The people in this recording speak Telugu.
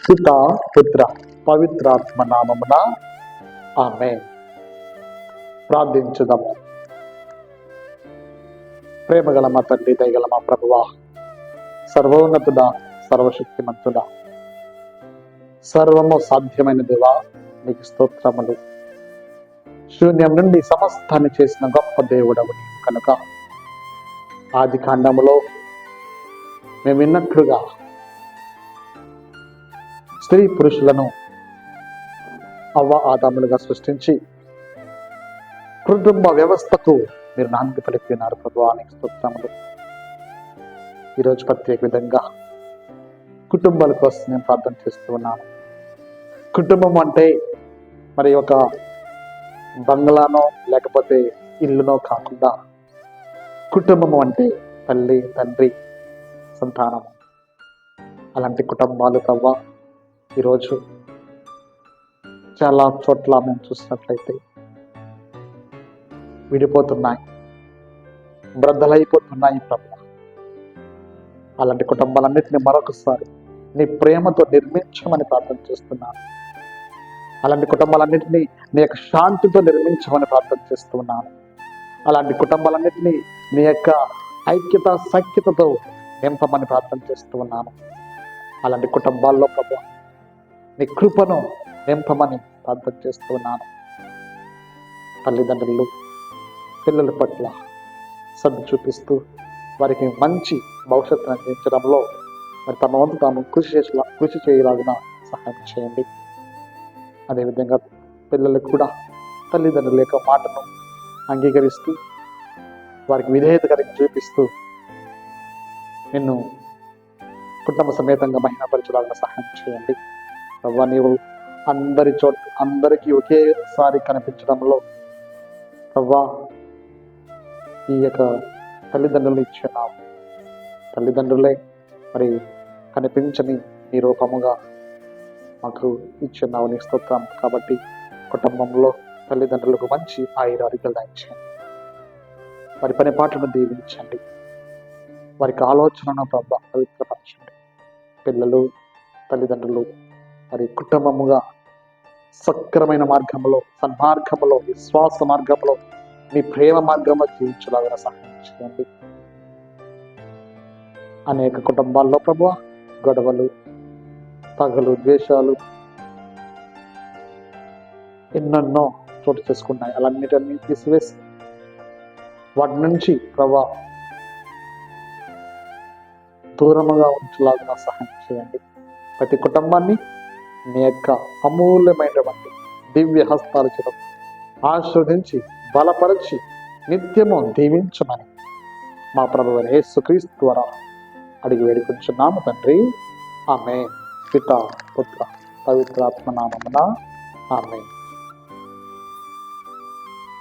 పితా పుత్ర పవిత్రాత్మ నామమున ఆమేన్. ప్రార్థించుదాము. ప్రేమగల మా తండ్రి, దయగల మా ప్రభువా, సర్వోన్నతుడా, సర్వశక్తిమంతుడా, సర్వము సాధ్యమైన దేవా, నీకు స్తోత్రములు. శూన్యం నుండి సమస్తాన్ని చేసిన గొప్ప దేవుడవు నీవు కనుక ఆది కాండములో మేము విన్నట్లుగా స్త్రీ పురుషులను అవ్వ ఆదాములుగా సృష్టించి కుటుంబ వ్యవస్థకు మీరు నాంది పలికినారు ప్రభువా, నీకు స్తోత్రములు. ఈరోజు ప్రత్యేక విధంగా కుటుంబాల కోసం నేను ప్రార్థన చేస్తూ ఉన్నాను. కుటుంబం అంటే మరి ఒక బంగ్లానో లేకపోతే ఇల్లునో కాకుండా కుటుంబం అంటే తల్లి, తండ్రి, సంతానం. అలాంటి కుటుంబాలు ప్రభా ఈరోజు చాలా చోట్ల మేము చూసినట్లయితే విడిపోతున్నాయి, బ్రద్దలైపోతున్నాయి ప్రభు. అలాంటి కుటుంబాలన్నింటినీ మరొకసారి నీ ప్రేమతో నిర్మించమని ప్రార్థన చేస్తున్నాను. అలాంటి కుటుంబాలన్నింటినీ నీ యొక్క శాంతితో నిర్మించమని ప్రార్థన చేస్తున్నాను. అలాంటి కుటుంబాలన్నింటినీ నీ యొక్క ఐక్యత సఖ్యతతో నింపమని ప్రార్థన చేస్తూ ఉన్నాను. అలాంటి కుటుంబాల్లో ప్రభు నీ కృపను నింపమని ప్రార్థన చేస్తూ ఉన్నాను. తల్లిదండ్రులు పిల్లల పట్ల శ్రద్ధ చూపిస్తూ వారికి మంచి భవిష్యత్తును అందించడంలో మరి తమ వంతు తాము కృషి చేయలాగిన సహాయం చేయండి. అదేవిధంగా పిల్లలకు కూడా తల్లిదండ్రుల యొక్క మాటను అంగీకరిస్తూ వారికి విధేయత కలిగి చూపిస్తూ నిన్ను కుటుంబ సమేతంగా మహిమపరచలాగిన సహాయం చేయండి. ప్రభా, నీవు అందరికీ ఒకేసారి కనిపించడంలో ప్రభా ఈ యొక్క తల్లిదండ్రులు ఇచ్చున్నావు. తల్లిదండ్రులే మరి కనిపించని నీ రూపముగా మాకు ఇచ్చున్నావు, నీ స్తోత్రం. కాబట్టి కుటుంబంలో తల్లిదండ్రులకు మంచి ఆయురారోగ్యాలు దయచేయండి. వారి పని పాటలను దీవించండి. వారికి ఆలోచనను ప్రభా పవిత్రపరచండి. పిల్లలు తల్లిదండ్రులు మరి కుటుంబముగా సక్రమైన మార్గంలో, సన్మార్గంలో, విశ్వాస మార్గంలో, నీ ప్రేమ మార్గంలో జీవించలాగా సహాయం చేయండి. అనేక కుటుంబాల్లో ప్రభు గొడవలు, పగలు, ద్వేషాలు ఎన్నెన్నో చోటు చేసుకున్నాయి. అలాన్నిటినీ తీసివేసి వాటి నుంచి ప్రభా దూరముగా ఉంచలాగా సహాయం చేయండి. ప్రతి కుటుంబాన్ని నీ యొక్క అమూల్యమైనటువంటి దివ్య హస్తాల చేత ఆశీర్వదించి బలపరిచి నిత్యము దీవించమని మా ప్రభువైన యేసుక్రీస్తు ద్వారా అడిగి వేడుకొంచున్నాము తండ్రి. ఆమేన్. పితా పుత్ర పవిత్రాత్మ నామమున ఆమేన్.